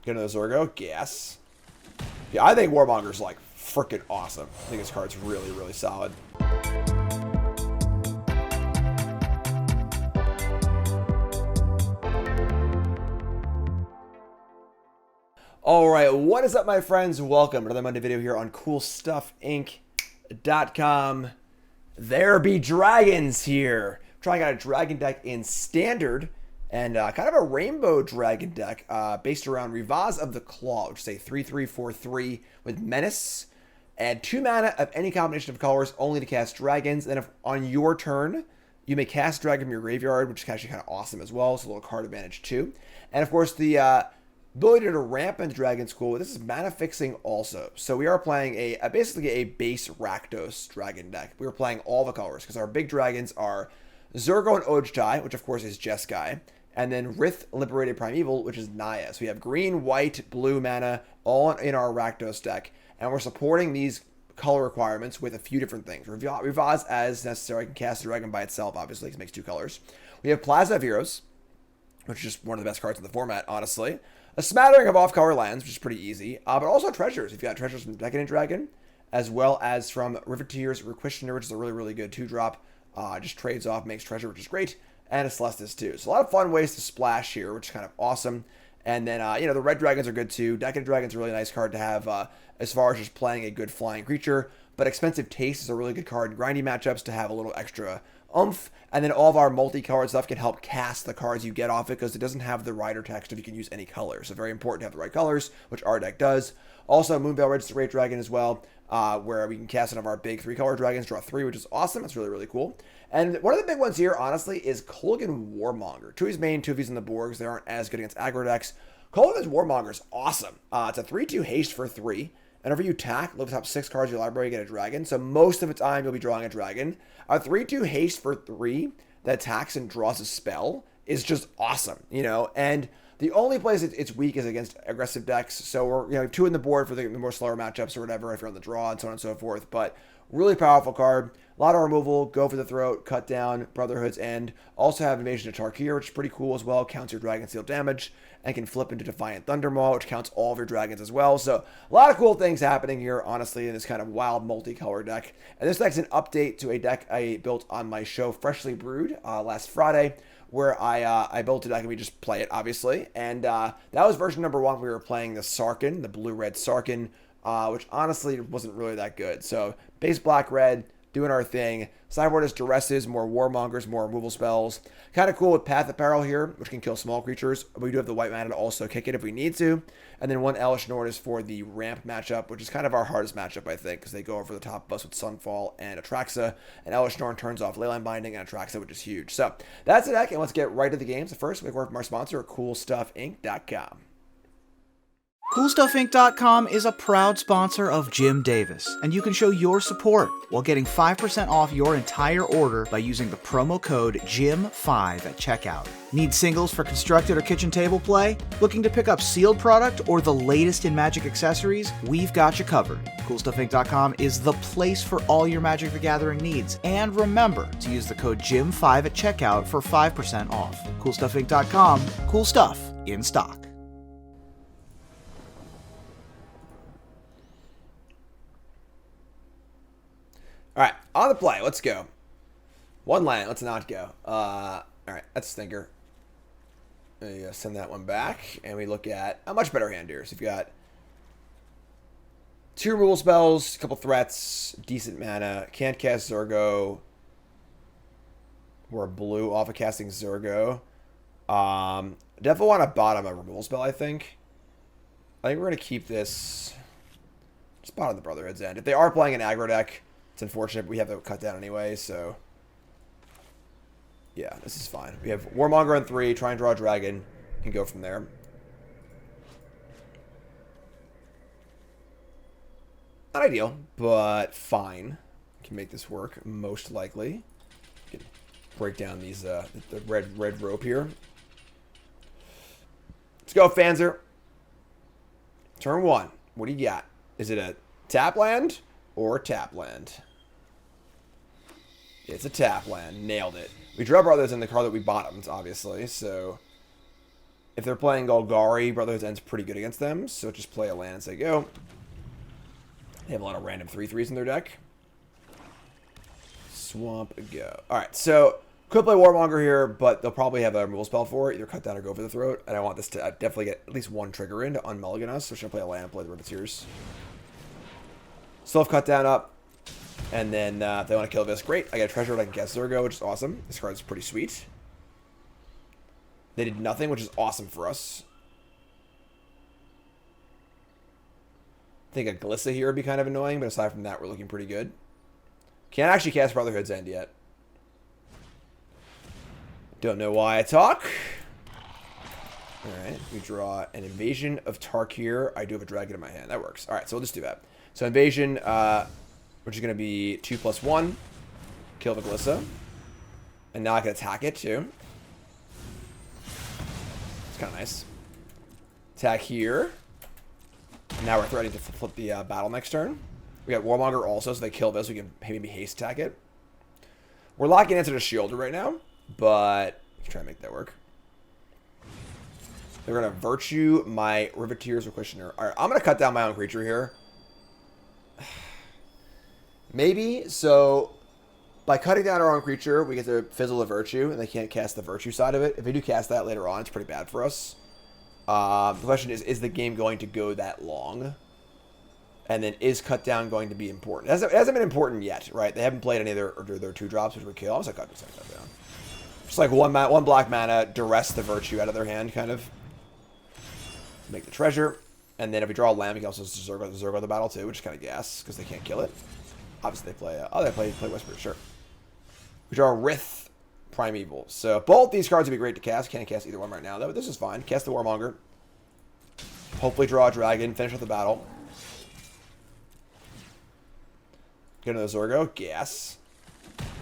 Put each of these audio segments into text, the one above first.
Get another Zurgo. Yes. Yeah, I think Warmonger's like freaking awesome. I think his card's really, really solid. Alright, what is up, my friends? Welcome to another Monday video here on CoolStuffInc.com. There be dragons here. Trying out a dragon deck in Standard and kind of a rainbow dragon deck based around Rivaz of the Claw, which is a 3/3/4/3 with Menace. Add 2 mana of any combination of colors only to cast dragons. And if on your turn, you may cast dragon from your graveyard, which is actually kind of awesome as well. So a little card advantage too. And of course, the ability to ramp into Dragon's cool. This is mana fixing also. So we are playing basically a base Rakdos dragon deck. We are playing all the colors because our big dragons are Zurgo and Ojutai, which of course is Jeskai, and then Rith, Liberated, Primeval, which is Naya. So we have green, white, blue mana all in our Rakdos deck, and we're supporting these color requirements with a few different things. Rivaz as necessary. I can cast a dragon by itself, obviously, because it makes 2 colors. We have Plaza of Heroes, which is just one of the best cards in the format, honestly. A smattering of off-color lands, which is pretty easy, but also treasures. You've got treasures from Decadent Dragon, as well as from Riveteers Requisitioner, which is a really, really good 2-drop. Just trades off, makes treasure, which is great, and a Celestus too. So a lot of fun ways to splash here, which is kind of awesome. And then, the red dragons are good too. Decadent Dragon's a really nice card to have as far as just playing a good flying creature. But Expensive Taste is a really good card in grindy matchups to have a little extra oomph. And then all of our multicolored stuff can help cast the cards you get off it because it doesn't have the rider text if you can use any color. So very important to have the right colors, which our deck does. Also, Moonveil Regent is a great dragon as well, where we can cast one of our big 3-color dragons, draw 3, which is awesome. It's really, really cool. And one of the big ones here, honestly, is Kolaghan Warmonger. 2 of his main, 2 of his in the boards. They aren't as good against aggro decks. Kolaghan's Warmonger is awesome. It's a 3/2 haste for 3. And whenever you attack, look at the top 6 cards of your library, you get a dragon. So most of the time, you'll be drawing a dragon. A 3/2 haste for 3 that attacks and draws a spell is just awesome, And the only place it's weak is against aggressive decks. So we're 2 in the board for the more slower matchups or whatever, if you're on the draw and so on and so forth. But really powerful card. A lot of removal, go for the throat, cut down, Brotherhood's End. Also have Invasion of Tarkir, which is pretty cool as well. Counts your dragon seal damage and can flip into Defiant Thundermaw, which counts all of your dragons as well. So a lot of cool things happening here, honestly, in this kind of wild multicolor deck. And this deck's an update to a deck I built on my show, Freshly Brewed, last Friday, where I built a deck and we just play it, obviously. And that was version number 1. We were playing the Sarkhan, the blue-red Sarkhan, which honestly wasn't really that good. So base black-red, doing our thing. Sideboard is Duresses, more Warmongers, more removal spells. Kind of cool with Path of Peril here, which can kill small creatures. We do have the white mana to also kick it if we need to. And then 1 Elesh Norn is for the ramp matchup, which is kind of our hardest matchup, I think, because they go over the top of us with Sunfall and Atraxa. And Elesh Norn turns off Leyline Binding and Atraxa, which is huge. So that's the deck, and let's get right to the game. So first, we have word from our sponsor, CoolStuffInc.com. CoolStuffInc.com is a proud sponsor of Jim Davis, and you can show your support while getting 5% off your entire order by using the promo code JIM5 at checkout. Need singles for constructed or kitchen table play? Looking to pick up sealed product or the latest in Magic accessories? We've got you covered. CoolStuffInc.com is the place for all your Magic the Gathering needs. And remember to use the code JIM5 at checkout for 5% off. CoolStuffInc.com, cool stuff in stock. All right, on the play. Let's go. 1 land. Let's not go. All right, that's Stinker. Send that one back, and we look at a much better hand here. So you've got 2 removal spells, a couple threats, decent mana. Can't cast Zurgo. We're blue off of casting Zurgo. Definitely want to bottom a removal spell, I think. I think we're going to keep this. Just bottom the Brotherhood's End. If they are playing an aggro deck, it's unfortunate, but we have to cut down anyway, so yeah, this is fine. We have Warmonger on 3, try and draw a dragon, and go from there. Not ideal, but fine. Can make this work, most likely. Can break down these the red rope here. Let's go, Fanzer. Turn 1. What do you got? Is it a tap land or tap land? It's a tap land. Nailed it. We drew our brothers in the card that we bottomed, obviously, so If they're playing Golgari, Brotherhood's End's pretty good against them, so just play a land and say go. They have a lot of random 3/3s in their deck. Swamp, go. Alright, so could play Warmonger here, but they'll probably have a removal spell for it. Either cut down or go for the throat. And I want this to definitely get at least one trigger in to unmulligan us. So should I play a land and play the Riveteers. Still have cut down up. And then if they want to kill this, great. I get a treasure, I can cast Zurgo, which is awesome. This card's pretty sweet. They did nothing, which is awesome for us. I think a Glissa here would be kind of annoying, but aside from that, we're looking pretty good. Can't actually cast Brotherhood's End yet. Don't know why I talk. Alright, we draw an Invasion of Tarkir. I do have a dragon in my hand. That works. Alright, so we'll just do that. So Invasion, which is going to be 2/1. Kill the Glissa. And now I can attack it, too. It's kind of nice. Attack here. And now we're threatening to flip the battle next turn. We got Warmonger also, so they kill this. We can maybe haste attack it. We're locking into the Shielder right now, but we can try and make that work. They're going to Virtue my Riveteers Requisitioner. Alright, I'm going to cut down my own creature here. Maybe. So, by cutting down our own creature, we get to fizzle the Virtue, and they can't cast the Virtue side of it. If they do cast that later on, it's pretty bad for us. The question is the game going to go that long? And then is cut down going to be important? It hasn't been important yet, right? They haven't played any of their 2-drops, which would kill. I was like, cut down. Just like one black mana, duress the Virtue out of their hand, kind of. Make the treasure. And then if we draw a land, we can also Zurgo the battle too, which is kind of gas, because they can't kill it. Obviously, they play play Whisper, sure. We draw a Rith Primeval. So both these cards would be great to cast. Can't cast either one right now, though, but this is fine. Cast the Warmonger. Hopefully draw a dragon, finish with the battle. Get another Zurgo. Gas.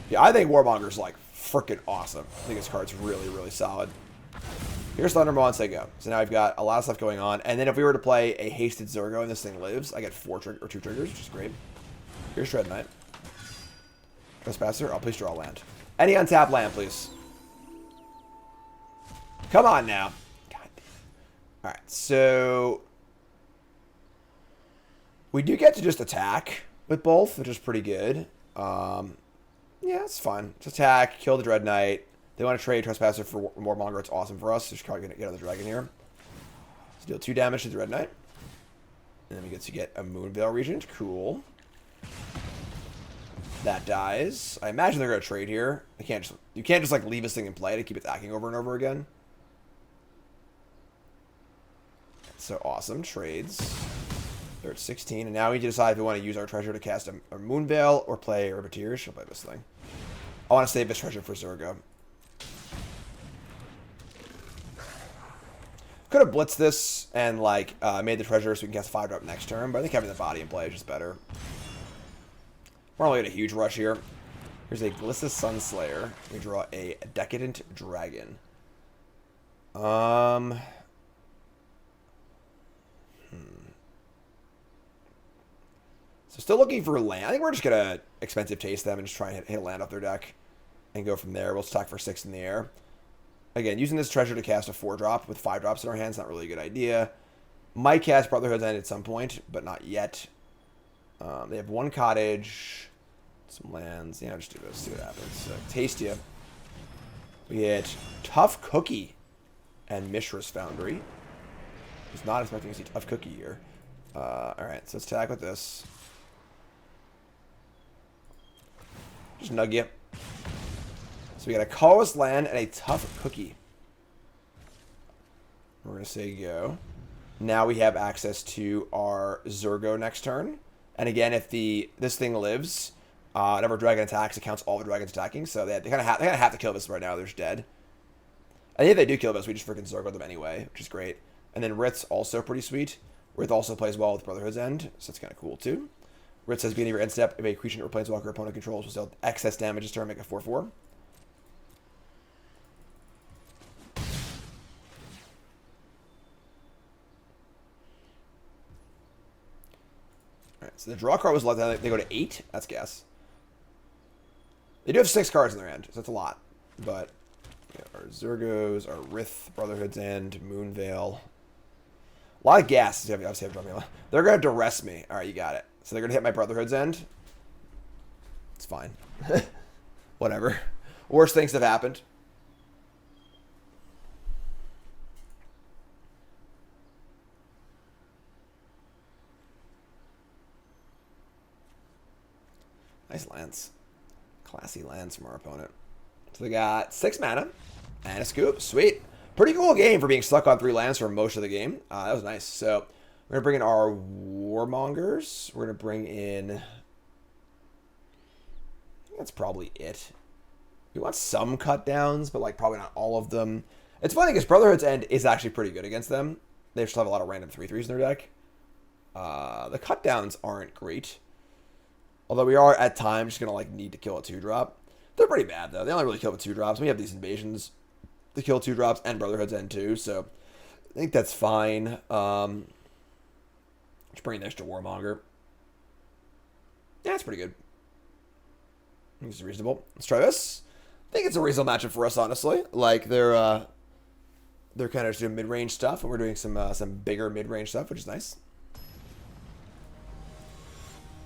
Yeah, I think Warmonger's like freaking awesome. I think this card's really, really solid. Here's Thundermaw and say go. So now I've got a lot of stuff going on. And then if we were to play a hasted Zurgo and this thing lives, I get 2 triggers, which is great. Here's Dread Knight. Trespasser. Oh, please draw a land. Any untapped land, please. Come on now. God damn. Alright, so we do get to just attack with both, which is pretty good. Yeah, it's fine. Just attack, kill the Dread Knight. They want to trade Trespasser for Warmonger. It's awesome for us. Just probably going to get on the dragon here. So deal 2 damage to the Dread Knight. And then we get to get a Moonveil Regent. Cool. That dies. I imagine they're going to trade here. You can't just like leave this thing in play to keep attacking over and over again. So awesome. Trades. They're at 16. And now we decide if we want to use our treasure to cast a Moonveil or play Riveteers. She'll play this thing. I want to save this treasure for Zurgo. Could have blitzed this and like made the treasure so we can cast a 5-drop next turn, but I think having the body in play is just better. We're only at a huge rush here. Here's a Glissa Sunslayer. We draw a Decadent Dragon. So still looking for land. I think we're just gonna expensive taste them and just try and hit land off their deck and go from there. We'll stack for 6 in the air. Again, using this treasure to cast a 4-drop with 5 drops in our hands, not really a good idea. Might cast Brotherhood's End at some point, but not yet. They have 1 cottage, some lands. Yeah, just do this, see what happens. Taste you. We hit Tough Cookie and Mishra's Foundry. I was not expecting to see Tough Cookie here. Alright, so let's attack with this. Just nug you. So we got a colorless land and a Tough Cookie. We're going to say go. Now we have access to our Zurgo next turn. And again, if this thing lives, whenever dragon attacks, it counts all the dragons attacking. So they kind of have to kill this right now. They're just dead. And if they do kill this, we just freaking Zurgo them anyway, which is great. And then Rith's also pretty sweet. Rith also plays well with Brotherhood's End, so it's kind of cool too. Rith says, beginning of your end step, if a creature or planeswalker opponent controls will deal excess damage this turn, make a 4/4. Alright, so the draw card was let down. They go to 8. That's gas. They do have 6 cards in their hand, so that's a lot. But Our Zurgos, our Rith, Brotherhood's End, Moonveil. A lot of gas. Obviously, they're going to duress me. All right, you got it. So they're going to hit my Brotherhood's End. It's fine. Whatever. Worst things have happened. Nice lands. Classy lands from our opponent. So they got 6 mana and a scoop. Sweet. Pretty cool game for being stuck on 3 lands for most of the game. That was nice. So we're going to bring in our Warmongers. We're going to bring in... That's probably it. We want some cut downs, but like probably not all of them. It's funny because Brotherhood's End is actually pretty good against them. They just have a lot of random 3/3s in their deck. The cut downs aren't great. Although we are at times just going to like need to kill a 2-drop. They're pretty bad though. They only really kill with 2-drops. We have these invasions to kill 2-drops and Brotherhood's End too. So I think that's fine. Just bring an extra Warmonger. Yeah, it's pretty good. I think it's reasonable. Let's try this. I think it's a reasonable matchup for us, honestly. Like they're kind of just doing mid-range stuff, and we're doing some bigger mid-range stuff, which is nice.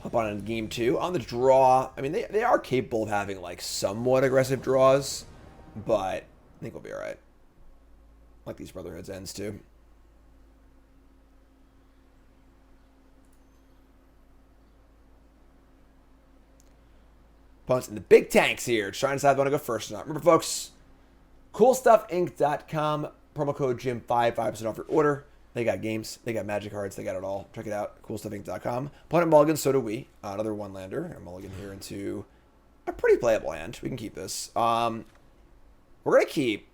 Hop on in game 2. On the draw, I mean, they are capable of having like somewhat aggressive draws, but I think we'll be all right. Like these Brotherhood's Ends too. Opponents in the big tanks here. Just trying to decide if I want to go first or not. Remember, folks, CoolStuffInc.com. Promo code Jim5, 5% off your order. They got games. They got magic cards. They got it all. Check it out. CoolStuffInc.com. Opponent mulligan, so do we. Another one-lander. A mulligan here into a pretty playable hand. We can keep this. We're going to keep...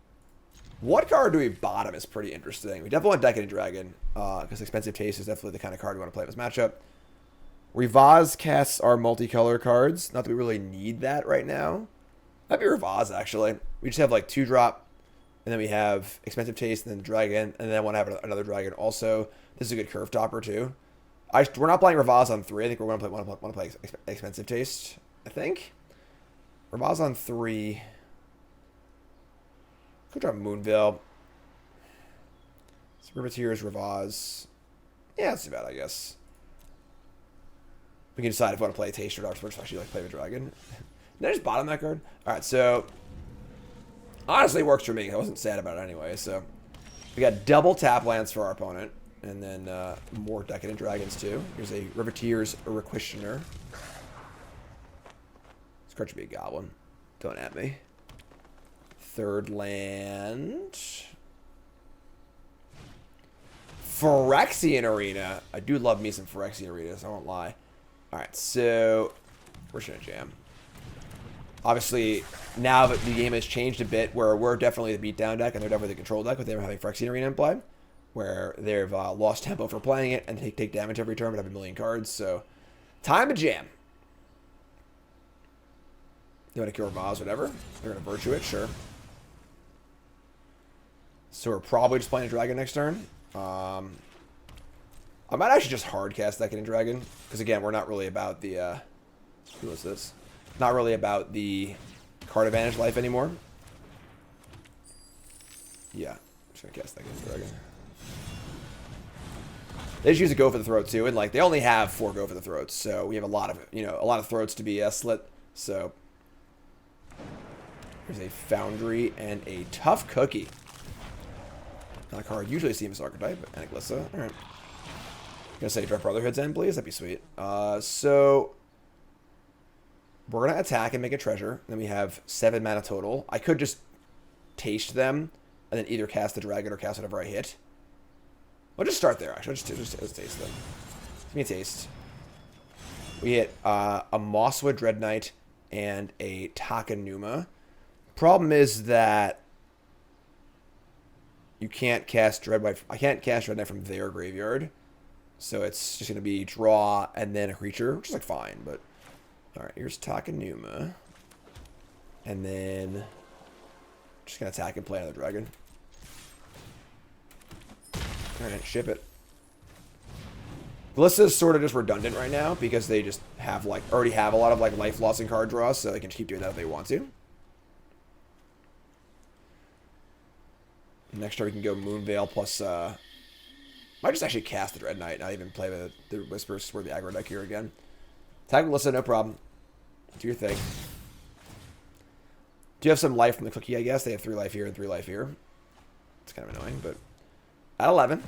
What card do we bottom is pretty interesting. We definitely want Decadent Dragon, because Expensive Taste is definitely the kind of card we want to play in this matchup. Rivaz casts our multicolor cards. Not that we really need that right now. That'd be Rivaz, actually. We just have like 2-drop, and then we have Expensive Taste, and then Dragon, and then I want to have another Dragon also. This is a good curve topper, too. We're not playing Rivaz on 3. I think we're going to want to play Expensive Taste, I think. Rivaz on 3. Could drop Moonveil. Riveteers, Rivaz. Yeah, that's too bad, I guess. We can decide if we want to play Taste or not. We're just actually like play the Dragon. Did I just bottom that card? Alright, so honestly it works for me. I wasn't sad about it anyway. So we got double tap lands for our opponent. And then more Decadent Dragons too. Here's a Riveteers Requisitioner. This card should be a goblin. Don't at me. Third land. Phyrexian Arena. I do love me some Phyrexian Arenas, I won't lie. Alright, so we're just going to jam. Obviously, now that the game has changed a bit, where we're definitely the beatdown deck and they're definitely the control deck with them having Phyrexian Arena in play, where they've lost tempo for playing it and take damage every turn but have a million cards. So, time to jam. You want to kill Rivaz, whatever. They're going to Virtue it, sure. So we're probably just playing a Dragon next turn. I might actually just hard cast Decadent Dragon. Because again, we're not really about the... who is this? Not really about the card advantage life anymore. Yeah. I'm just going to cast Decadent Dragon. They just use a Go for the Throat too. And like, they only have 4 Go for the Throats. So we have a lot of, a lot of throats to be slit. So... There's a Foundry and a Tough Cookie. Not a card usually see in this archetype, but Anaglissa. Alright. Gonna say drop Brotherhood's End, please? That'd be sweet. So we're gonna attack and make a treasure. Then we have 7 mana total. I could just taste them and then either cast the dragon or cast whatever I hit. I'll just start there, actually. Let's taste them. Give me a taste. We hit a Mosswood Dread Knight and a Takenuma. Problem is that you can't cast Dread Knight. I can't cast Dread Knight from their graveyard. So it's just going to be draw and then a creature, which is like fine, but... Alright, here's Takenuma. And then... Just going to attack and play another dragon. Alright, ship it. Glissa's sort of just redundant right now because they just have like already have a lot of like life loss and card draws, so they can just keep doing that if they want to. Next turn we can go Moonveil plus... might just actually cast the Dread Knight, not even play the Whispers for the aggro deck here again. Tag Melissa, no problem. Do your thing. Do you have some life from the cookie, I guess? They have 3 life here and 3 life here. It's kind of annoying, but... At 11.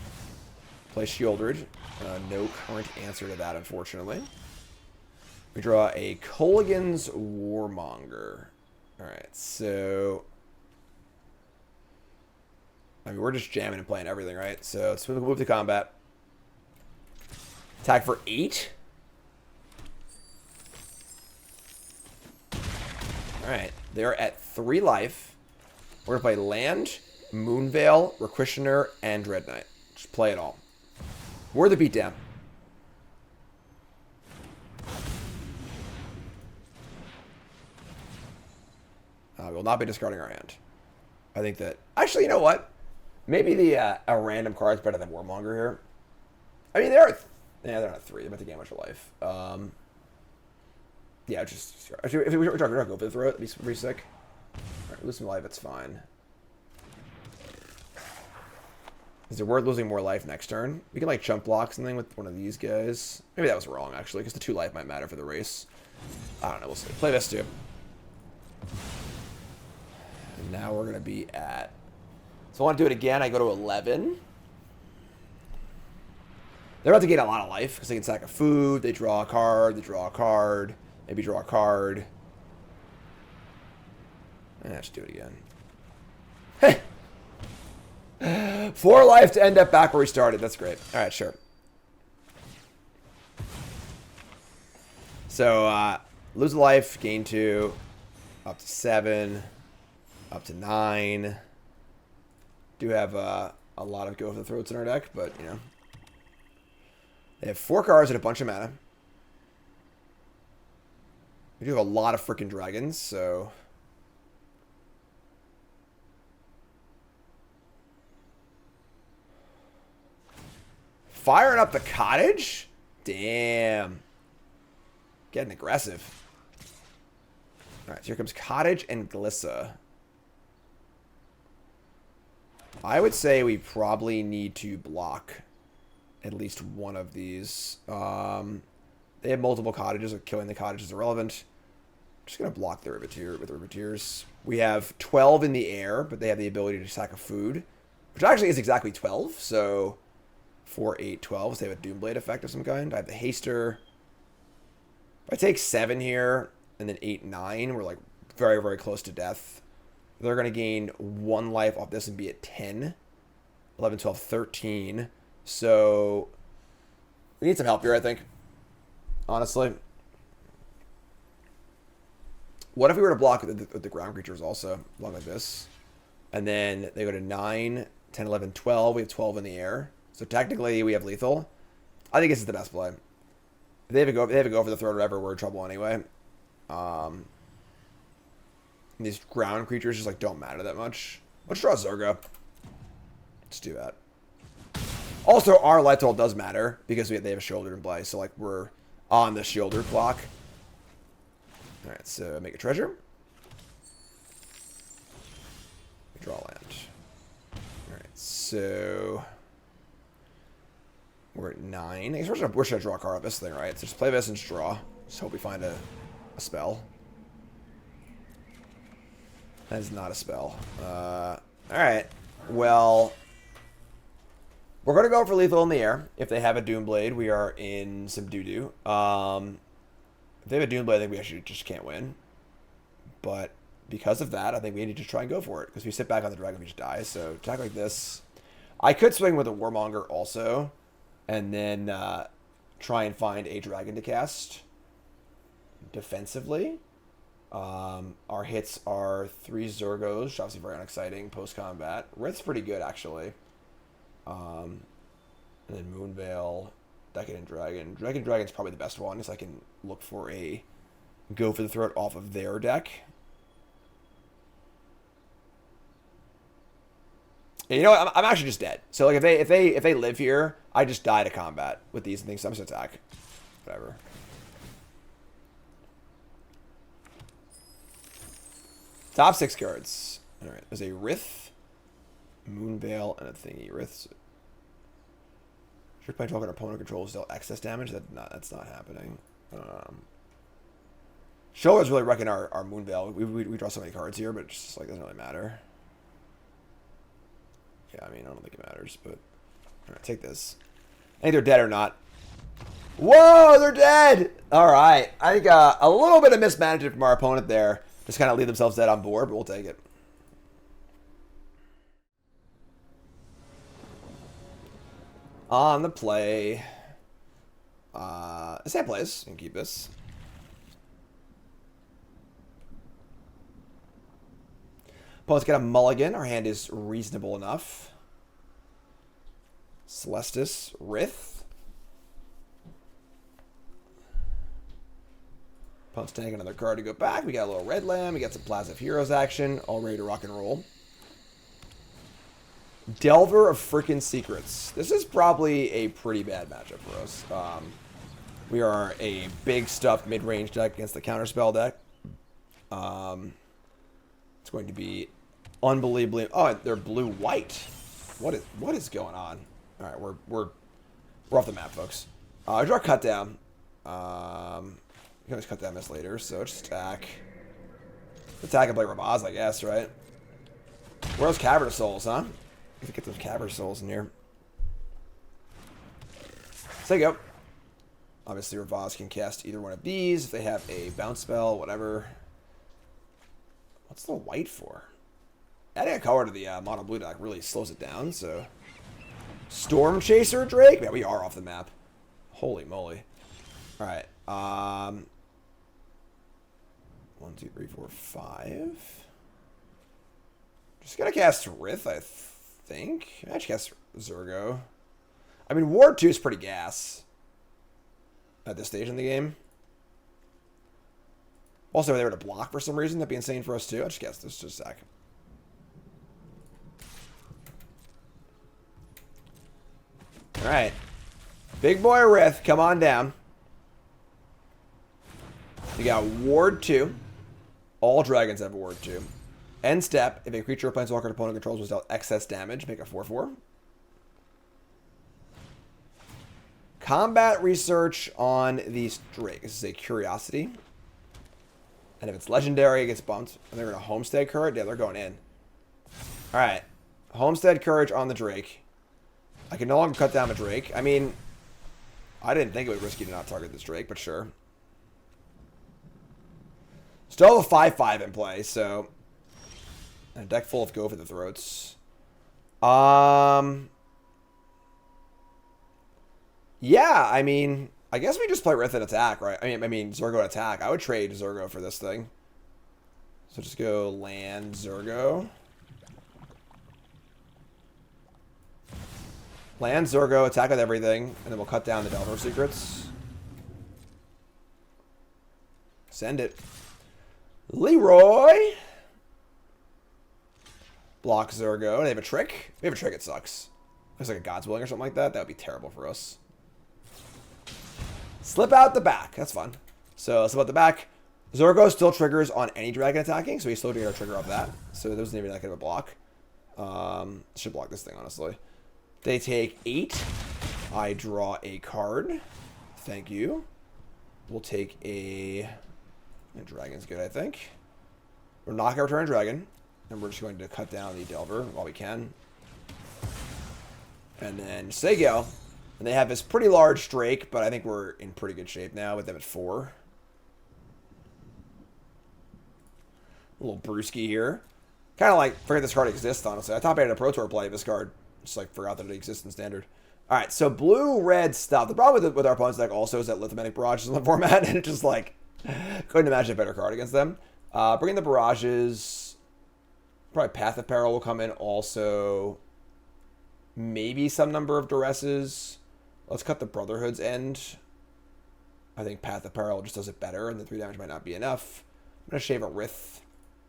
Play Shieldred. No current answer to that, unfortunately. We draw a Kolaghan Warmonger. Alright, so... I mean, we're just jamming and playing everything, right? So let's move to combat. Attack for 8. Alright, they're at 3 life. We're going to play land, Moonveil, Requisitioner, and Dread Knight. Just play it all. We're the beatdown. We will not be discarding our hand. I think that... Actually, you know what? Maybe a random card is better than Warmonger here. I mean, they're not 3. They're about to gain a bunch of life. Yeah, just... If we're trying to go for the throat, that'd be pretty sick. Alright, lose some life, it's fine. Is it worth losing more life next turn? We can, like, chump block something with one of these guys. Maybe that was wrong, actually, because the 2 life might matter for the race. I don't know, we'll see. Play this, too. And now we're going to be at... So I want to do it again. I go to 11. They're about to gain a lot of life because they can sack a food. They draw a card. They draw a card. Maybe draw a card. And let's do it again. 4 life to end up back where we started. That's great. All right, sure. So lose a life, gain 2, up to 7, up to 9. Do have a lot of go for the throats in our deck, but you know. They have 4 cards and a bunch of mana. We do have a lot of freaking dragons, so... Firing up the cottage? Damn. Getting aggressive. Alright, so here comes Cottage and Glissa. I would say we probably need to block at least one of these. They have multiple cottages, so killing the cottage is irrelevant. I'm just going to block the Riveteer with the Riveteers. We have 12 in the air, but they have the ability to sack a food, which actually is exactly 12. So 4, 8, 12. So they have a Doomblade effect of some kind. I have the Haster. If I take 7 here and then 8, 9, we're like very, very close to death. They're going to gain 1 life off this and be at 10. 11, 12, 13. So we need some help here, I think. Honestly. What if we were to block with the ground creatures also, along like this? And then they go to 9, 10, 11, 12. We have 12 in the air. So technically we have lethal. I think this is the best play. If they have a go for the throat or whatever, we're in trouble anyway. These ground creatures just like don't matter that much. Let's draw Zurgo. Let's do that. Also, our life total does matter because they have a shoulder in play, so like we're on the shoulder clock. All right, so make a treasure. We draw land. All right, so we're at 9. I guess we're gonna draw a card off this thing, right? So just play this and just draw. Just hope we find a spell. That is not a spell. Alright. Well, we're going to go for lethal in the air. If they have a Doomblade, we are in some doo-doo. If they have a Doomblade, I think we actually just can't win. But because of that, I think we need to try and go for it. Because we sit back on the dragon, we just die. So attack like this. I could swing with a Warmonger also. And then try and find a dragon to cast defensively. Our hits are 3 Zurgos, which obviously very unexciting post-combat. Rith's pretty good, actually. And then Moonveil, Decadent Dragon. Decadent Dragon's probably the best one, so I can look for a go for the throat off of their deck. And you know what? I'm actually just dead. So like if they live here, I just die to combat with these things. So I'm just attack. Whatever. Top 6 cards. Alright, there's a Rith, Moonveil and a thingy. Rith. Should play talking opponent controls deal excess damage. That's not happening. Show is really wrecking our Moonveil. We draw so many cards here, but it's just like doesn't really matter. Yeah, I mean I don't think it matters, but alright, take this. I think they're dead or not. Whoa, they're dead! Alright. I think a little bit of mismanagement from our opponent there. Just kind of leave themselves dead on board, but we'll take it. On the play. Same plays. You can keep this. Opponent's got a mulligan. Our hand is reasonable enough. Celestus, Rith. Opponent's taking another card to go back. We got a little red land. We got some Plaza of Heroes action. All ready to rock and roll. Delver of Frickin' Secrets. This is probably a pretty bad matchup for us. We are a big stuffed mid-range deck against the counterspell deck. It's going to be unbelievably... Oh, they're blue-white. What is going on? All right, we're off the map, folks. I draw cut down. You can always cut down this later, so just attack. Attack and play Rivaz, I guess, right? Where's Cavern Souls, huh? Let's get those Cavern Souls in here. So there you go. Obviously, Rivaz can cast either one of these if they have a bounce spell, whatever. What's the white for? Adding a color to the mono blue deck really slows it down, so... Storm Chaser Drake? Man, we are off the map. Holy moly. Alright. 1, 2, 3, 4, 5. Just gonna cast Rith, I think. I actually cast Zurgo. I mean, Ward 2 is pretty gas at this stage in the game. Also, if they were to block for some reason, that'd be insane for us too. I just guess this just a sec. Alright. Big boy Rith, come on down. You got Ward 2. All dragons have Ward 2. End step, if a creature or planeswalker opponent controls was dealt excess damage, make a 4/4. Combat research on these Drake. This is a curiosity. And if it's legendary, it gets bumped. And they're going to Homestead Courage? Yeah, they're going in. Alright. Homestead Courage on the Drake. I can no longer cut down a Drake. I mean, I didn't think it was risky to not target this Drake, but sure. Still have a 5/5 in play, so... And a deck full of Go for the Throats. Yeah, I mean... I guess we just play Rith and attack, right? I mean Zurgo and attack. I would trade Zurgo for this thing. So just go land Zurgo. Land Zurgo, attack with everything, and then we'll cut down the Delver Secrets. Send it. Leroy! Block Zurgo. They have a trick? We have a trick, it sucks. Looks like a God's Willing or something like that. That would be terrible for us. Slip out the back. That's fun. So, slip out the back. Zurgo still triggers on any dragon attacking, so we still get our trigger off that. So, there wasn't even that kind of a block. Should block this thing, honestly. They take 8. I draw a card. Thank you. We'll take a dragon's good, I think. We'll knock out return dragon. And we're just going to cut down the Delver while we can. And then Sego. And they have this pretty large Drake, but I think we're in pretty good shape now with them at 4. A little brewski here. Kind of like, forget this card exists, honestly. I top-aided a Pro Tour play of this card. Just like forgot that it exists in Standard. Alright, so blue-red stuff. The problem with our opponent's deck also is that Lithomantic Barrage is in the format, and it's just like, couldn't imagine a better card against them. Bring in the Barrages. Probably Path of Peril will come in also. Maybe some number of Duresses. Let's cut the Brotherhood's end. I think Path of Peril just does it better, and the 3 damage might not be enough. I'm going to shave a Rith.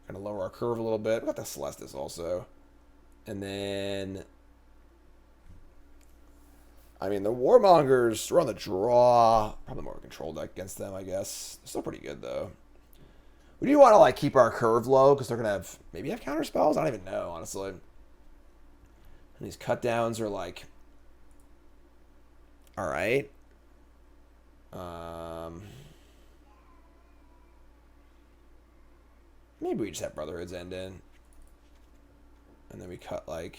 Kind of lower our curve a little bit. We got the Celestus also. And then... I mean, the Warmongers, we're on the draw. Probably more of a control deck against them, I guess. They're still pretty good, though. We do want to, like, keep our curve low, because they're going to have... Maybe have counter spells? I don't even know, honestly. And these cut downs are like, all right. Maybe we just have Brotherhoods end in. And then we cut like...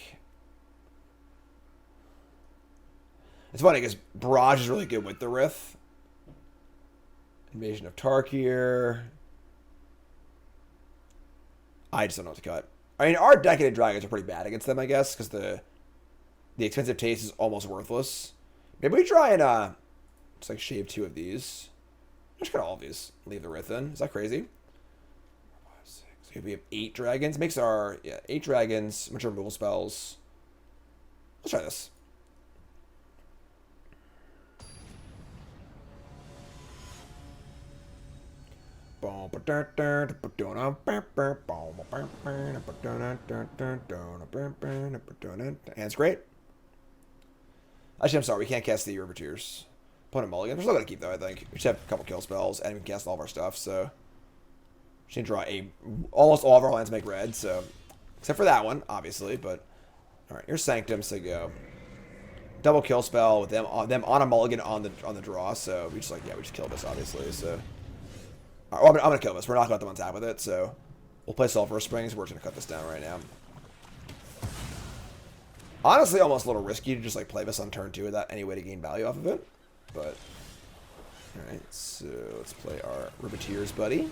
It's funny because Barrage is really good with the Rith. Invasion of Tarkir. I just don't know what to cut. I mean, our Decadent Dragons are pretty bad against them, I guess, because the expensive taste is almost worthless. Maybe we try and just like shave 2 of these. Just cut all of these. Leave the Rith in. Is that crazy? 5, 6. So we have 8 dragons. Makes our 8 dragons. Bunch of removal spells. Let's try this. Hand's great. Actually, I'm sorry, we can't cast the Riveteers. Opponent mulligan. We're still going to keep, though, I think. We just have a couple kill spells, and we can cast all of our stuff, so... We should draw almost all of our lands make red, so... Except for that one, obviously, but... Alright, here's Sanctum, so go. Double kill spell with them on a mulligan on the draw, so we just, like, we just killed this, obviously, so... Right, well, I'm going to kill this. We're not going to let them on top with it, so... We'll play Sulfurous Springs. We're just going to cut this down right now. Honestly, almost a little risky to just, like, play this on turn 2 without any way to gain value off of it. But... Alright, so let's play our Riveteers, buddy.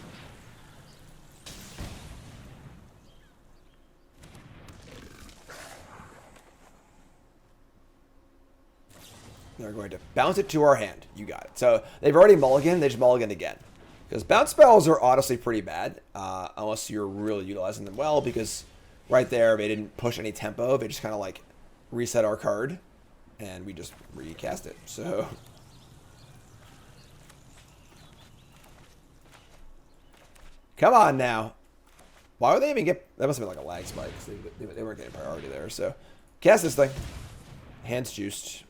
They're going to bounce it to our hand. You got it. So, they've already mulliganed. They just mulliganed again. Because bounce spells are honestly pretty bad, unless you're really utilizing them well, because right there, they didn't push any tempo. They just kind of, like, reset our card, and we just recast it. So... Come on now. Why would they even get... That must have been like a lag spike, because they weren't getting priority there. So, cast this thing. Hands juiced.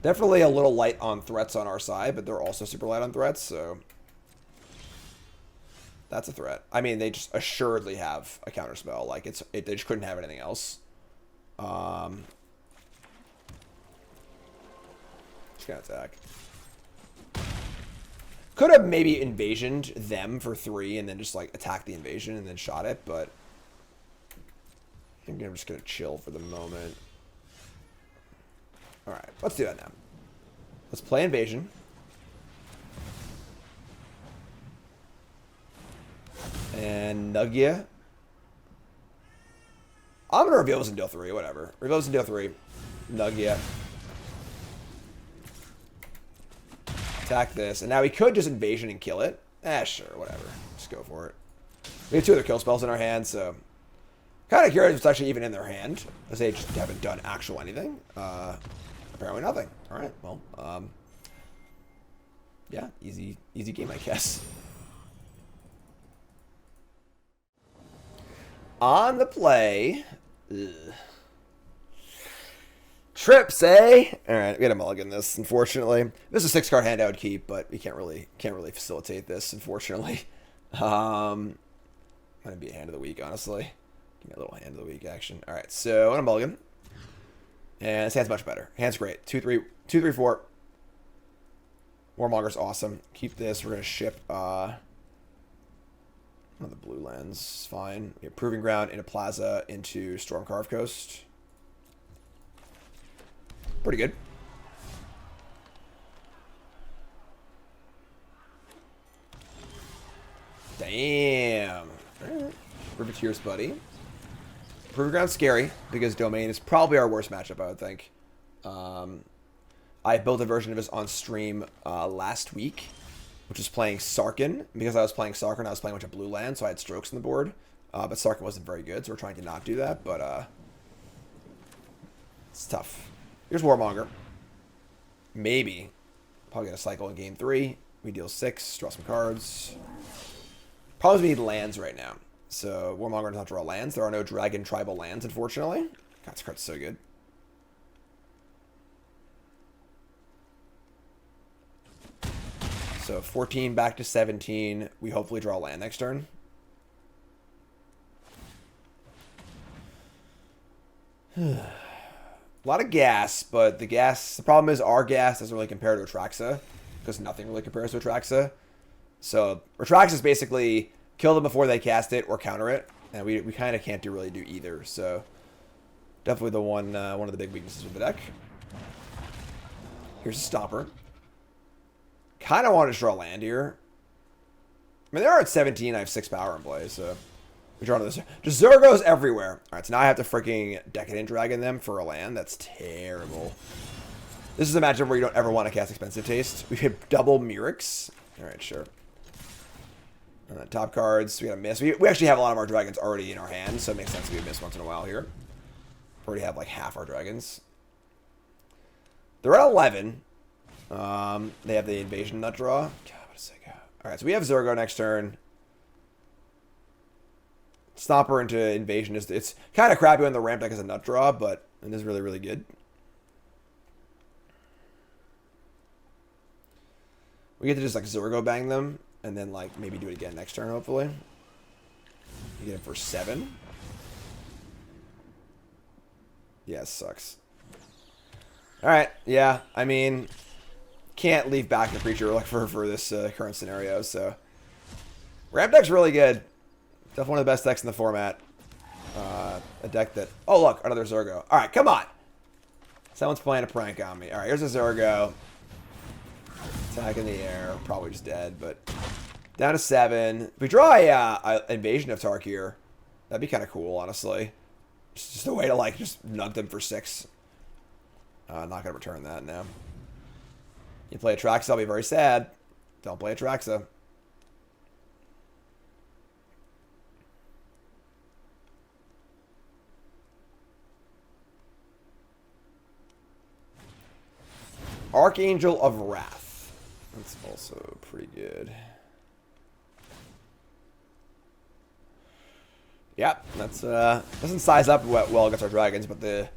Definitely a little light on threats on our side, but they're also super light on threats, so... That's a threat. I mean, they just assuredly have a counterspell. Like, they just couldn't have anything else. Just gonna attack. Could have maybe invasioned them for 3 and then just, like, attack the invasion and then shot it, but... I think I'm just gonna chill for the moment. Alright, let's do that now. Let's play Invasion. And Nugia. I'm going to reveal this in deal 3, whatever. Reveal this in deal 3. Nugia. Attack this. And now we could just Invasion and kill it. Sure, whatever. Just go for it. We have 2 other kill spells in our hand, so... Kind of curious if it's actually even in their hand, because they just haven't done actual anything. Apparently nothing. Alright, well, yeah, easy game, I guess. On the play. Ugh. Trips, eh? Alright, we gotta mulligan this, unfortunately. This is a 6-card hand I would keep, but we can't really facilitate this, unfortunately. Might be a hand of the week, honestly. Give me a little hand of the week action. Alright, so on a mulligan. And this hand's much better. Hand's great. 2, 3, 4. Warmonger's awesome. Keep this. We're going to ship one of the blue lands. Fine. We have Proving Ground into Plaza into Stormcarved Coast. Pretty good. Damn. Alright. Riveteers, buddy. Proving Ground's scary, because Domain is probably our worst matchup, I would think. I built a version of this on stream last week, which was playing Sarkhan. Because I was playing Sarkhan, I was playing a bunch of blue lands, so I had strokes on the board. But Sarkhan wasn't very good, so we're trying to not do that, but it's tough. Here's Warmonger. Maybe. Probably gonna cycle in game 3. We deal 6, draw some cards. Probably need lands right now. So, Warmonger does not draw lands. There are no dragon tribal lands, unfortunately. God, this card's so good. So, 14 back to 17. We hopefully draw land next turn. A lot of gas, but the problem is our gas doesn't really compare to Atraxa, because nothing really compares to Atraxa. So Atraxa is basically kill them before they cast it or counter it, and we kind of can't really do either. So definitely the one of the big weaknesses of the deck. Here's a Stomper. Kind of want to draw land here. I mean, they are at 17. I have 6 power in play, so we draw this. Just Zurgos everywhere. All right, so now I have to freaking Decadent Dragon them for a land. That's terrible. This is a matchup where you don't ever want to cast Expensive Taste. We hit double Mirix. All right, sure. And then top cards, we got to miss. We actually have a lot of our dragons already in our hand, so it makes sense we miss once in a while here. We already have like half our dragons. They're at 11. They have the Invasion Nut Draw. God, what a sicko. Alright, so we have Zurgo next turn. Stomper into Invasion. It's kind of crappy when the ramp deck is a Nut Draw, but it is really, really good. We get to just like Zurgo bang them, and then like maybe do it again next turn, hopefully. You get it for 7. Yeah, it sucks. Alright, yeah, I mean, can't leave back a creature like for this current scenario, so. Ramp deck's really good. Definitely one of the best decks in the format. A deck that, oh look, another Zurgo. Alright, come on. Someone's playing a prank on me. Alright, here's a Zurgo. Attack in the air, probably just dead, but down to 7. If we draw a Invasion of Tarkir, that'd be kind of cool, honestly. It's just a way to like just nug them for 6. Not gonna return that now. You play Atraxa, I'll be very sad. Don't play Atraxa. Archangel of Wrath. That's also pretty good. Yep, that's doesn't size up well against our dragons, but the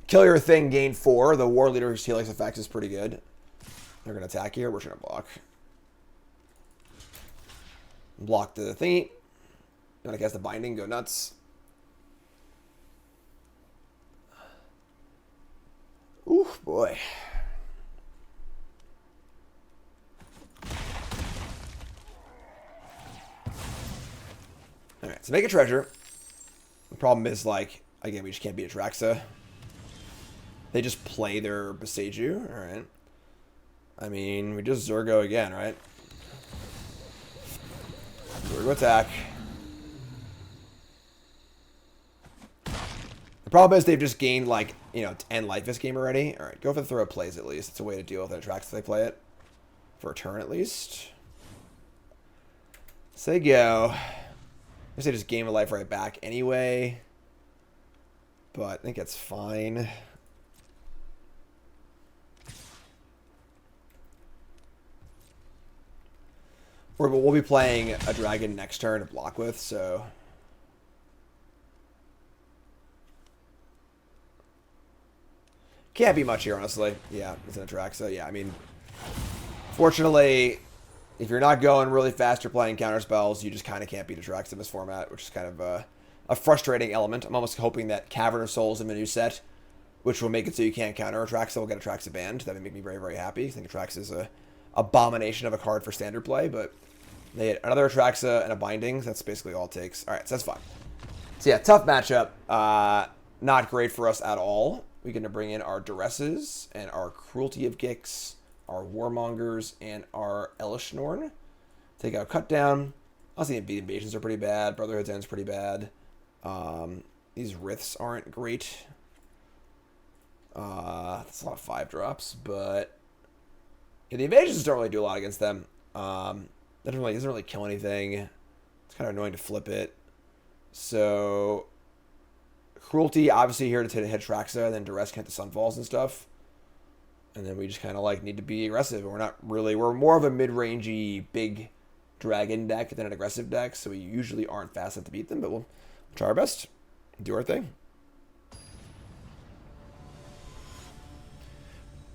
kill your thing gain 4. The War Leader's Helix effect is pretty good. They're gonna attack here. We're just gonna block. Block the thingy. You wanna cast the binding? Go nuts. Ooh boy. Alright, so make a treasure. The problem is, like, again, we just can't beat Atraxa. They just play their Boseiju. Alright. I mean, we just Zurgo again, right? Zurgo attack. The problem is they've just gained, like, you know, 10 life this game already. Alright, go for the throw of plays at least. It's a way to deal with it. Atraxa if they play it. For a turn at least. Say go. I guess they just gain a life right back anyway. But I think it's fine. We'll be playing a dragon next turn to block with, so. Can't be much here, honestly. Yeah, it's an Atraxa. Yeah, I mean, fortunately, if you're not going really fast, you're playing counter spells, you just kind of can't beat Atraxa in this format, which is kind of a frustrating element. I'm almost hoping that Cavern of Souls in the new set, which will make it so you can't counter Atraxa, will get Atraxa banned. That would make me very, very happy. I think Atraxa is a abomination of a card for standard play, but they had another Atraxa and a Binding. So that's basically all it takes. All right, so that's fine. So yeah, tough matchup. Not great for us at all. We're going to bring in our Duresses and our Cruelty of Gix, our Warmongers, and our Elishnorn. Take out Cut Down. Honestly, the Invasions are pretty bad. Brotherhood's End's pretty bad. These Riths aren't great. That's a lot of 5-drops, but yeah, the Invasions don't really do a lot against them. That doesn't really kill anything. It's kind of annoying to flip it. So Cruelty, obviously here to hit Atraxa, and then Duress can hit the Sunfalls and stuff. And then we just kind of like need to be aggressive. We're more of a mid-rangey big dragon deck than an aggressive deck, so we usually aren't fast enough to beat them, but we'll try our best. Do our thing.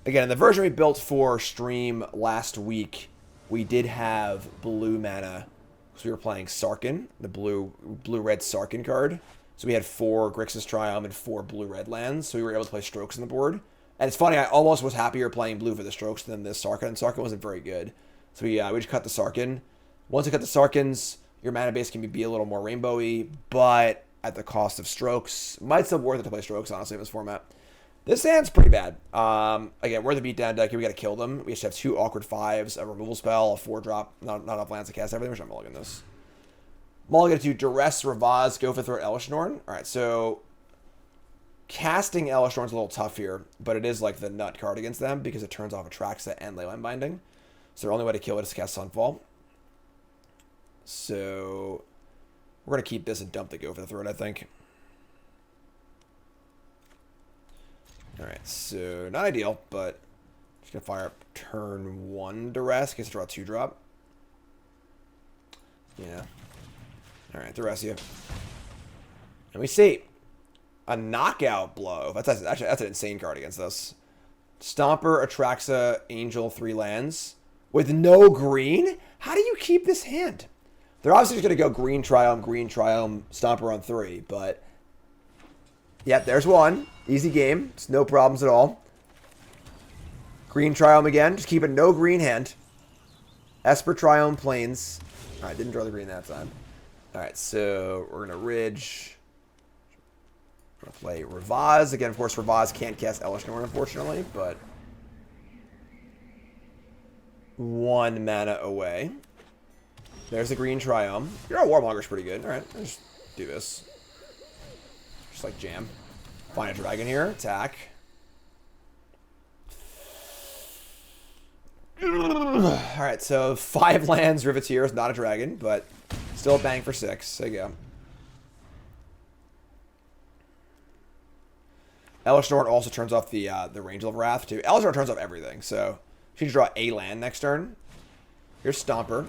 Again, in the version we built for stream last week, we did have blue mana. So we were playing Sarkhan, the blue-red Sarkhan card. So we had 4 Grixis Triumph and 4 blue-red lands, so we were able to play Strokes on the board. And it's funny, I almost was happier playing blue for the Strokes than this Sarkhan, and Sarkhan wasn't very good. So we just cut the Sarkhan. Once you cut the Sarkhans, your mana base can be a little more rainbowy, but at the cost of Strokes. Might still be worth it to play Strokes, honestly, in this format. This hand's pretty bad. Again, we're the beatdown deck here. We got to kill them. We just have 2 awkward 5s, a removal spell, a 4-drop, not enough lands to cast everything. We're just mulligan this. Mulligan to Duress, Rivaz, go for throw Elishnorn. All right, so casting Elishnorn's a little tough here, but it is like the nut card against them because it turns off Atraxa and Leyline Binding. So the only way to kill it is to cast Sunfall. So we're going to keep this and dump the go for the throat, I think. Alright, so not ideal, but just going to fire up turn 1 Duress. Gets to draw a 2-drop. Yeah. Alright, Duress you. And we see a knockout blow. That's an insane card against us. Stomper, Atraxa, Angel, 3 lands. With no green? How do you keep this hand? They're obviously just going to go green Triumph, Stomper on 3, but... Yep, there's one. Easy game. It's no problems at all. Green Triumph again. Just keep a no green hand. Esper Triumph Plains. Alright, didn't draw the green that time. Alright, so we're going to Ridge. We're going to play Rivaz. Again, of course, Rivaz can't cast Elishnorn, unfortunately, but... 1 mana away. There's the green Triumph. Your Warmonger's pretty good. Alright, let's do this. Just like jam. Find a dragon here. Attack. Alright, so 5 lands, Riveteers, not a dragon, but still a bang for 6. There you go. Elishnorn also turns off the Angel of Wrath, too. Elishnorn turns off everything, so she can draw a land next turn. Here's Stomper.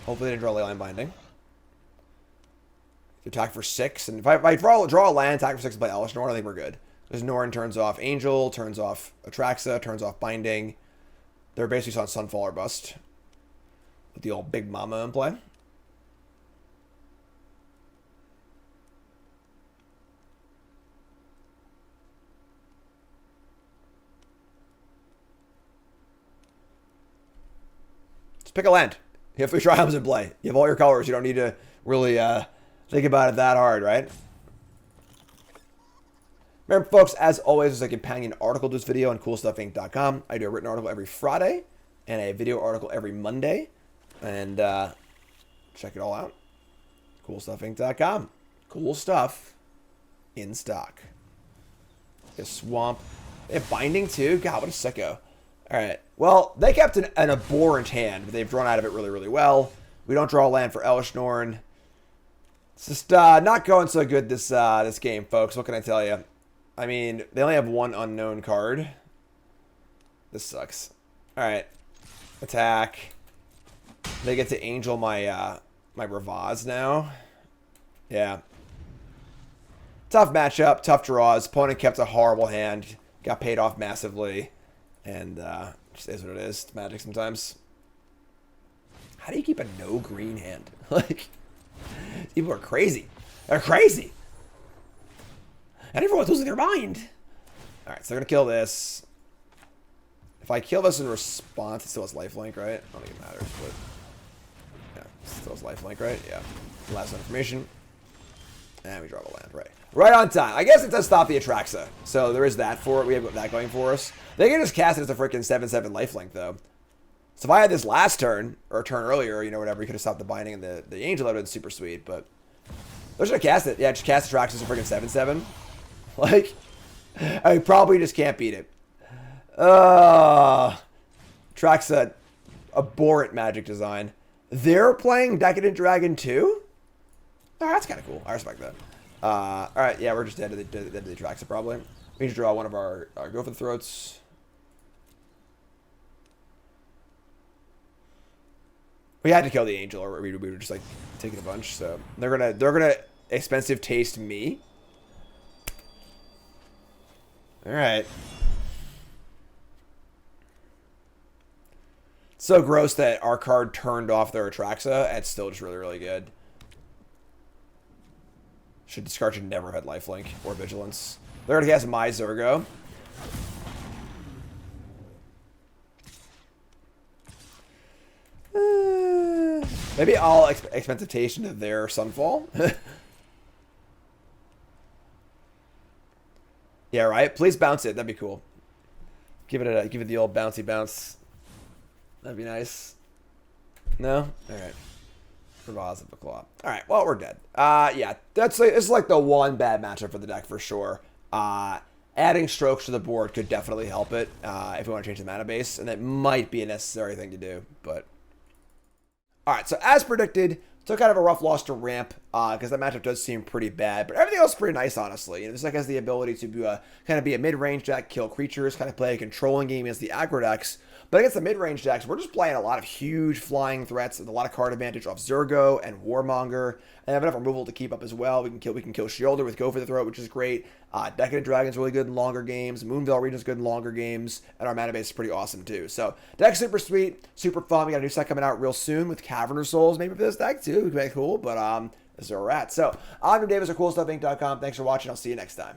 Hopefully they didn't draw Leyline Binding. Attack for 6, and if I draw a land, attack for 6 and play Elishnorn, I think we're good. Because Norn turns off Angel, turns off Atraxa, turns off Binding. They're basically on Sunfall or Bust. With the old Big Mama in play. Just pick a land. You have 3 Triumphs in play. You have all your colors. You don't need to really think about it that hard, right? Remember, folks, as always, there's a companion article to this video on CoolStuffInc.com. I do a written article every Friday and a video article every Monday. And check it all out. CoolStuffInc.com. Cool stuff in stock. A Swamp. They have Binding, too? God, what a sicko. All right. Well, they kept an abhorrent hand, but they've drawn out of it really, really well. We don't draw a land for Elishnorn. It's just not going so good this game, folks. What can I tell you? I mean, they only have 1 unknown card. This sucks. All right. Attack. They get to Angel my my Rivaz now. Yeah. Tough matchup. Tough draws. Opponent kept a horrible hand. Got paid off massively. And just is what it is. It's Magic sometimes. How do you keep a no green hand? Like, people are crazy. They're crazy. And everyone's losing their mind. Alright, so they're going to kill this. If I kill this in response, it still has lifelink, right? I don't think it matters, but... Yeah, it still has lifelink, right? Yeah. Last information. And we draw a land, right. Right on time. I guess it does stop the Atraxa. So there is that for it. We have that going for us. They can just cast it as a freaking 7/7 lifelink, though. So if I had this last turn, or a turn earlier, you know, whatever, you could have stopped the Binding and the Angel. That would have been super sweet, but... They're just going to cast it. Yeah, just cast Atraxa as a freaking 7/7. Like, I probably just can't beat it. Atraxa, abhorrent Magic design. They're playing Decadent Dragon too? Oh, that's kind of cool. I respect that. Alright, yeah, we're just dead to the Atraxa, probably. We need to draw one of our Go for the Throats. We had to kill the Angel, or we were just like taking a bunch. So they're gonna expensive taste me. All right. So gross that our card turned off their Atraxa. It's still just really, really good. Discard should never have had lifelink or vigilance. There already has my Zurgo. Maybe I'll Expensitation to their Sunfall. Yeah, right. Please bounce it. That'd be cool. Give it the old bouncy bounce. That'd be nice. No? All right. Rivaz of the Claw. All right. Well, we're dead. Yeah. It's like the one bad matchup for the deck for sure. Adding strokes to the board could definitely help it if we want to change the mana base, and that might be a necessary thing to do. But all right. So as predicted, took kind of a rough loss to Ramp because that matchup does seem pretty bad, but everything else is pretty nice, honestly. You know, this deck has the ability to kind of be a mid-range deck, kill creatures, kind of play a controlling game against the aggro decks. But against the mid-range decks, we're just playing a lot of huge flying threats with a lot of card advantage off Zurgo and Warmonger, and have enough removal to keep up as well. We can kill Shielder with Go for the Throat, which is great. Decadent Dragon's really good in longer games. Moonveil Regent's good in longer games, and our mana base is pretty awesome too. So deck's super sweet, super fun. We got a new set coming out real soon with Cavernous Souls, maybe for this deck too. It would be cool, but this is where we're at. So I'm Jim Davis of CoolStuffInc.com. Thanks for watching. I'll see you next time.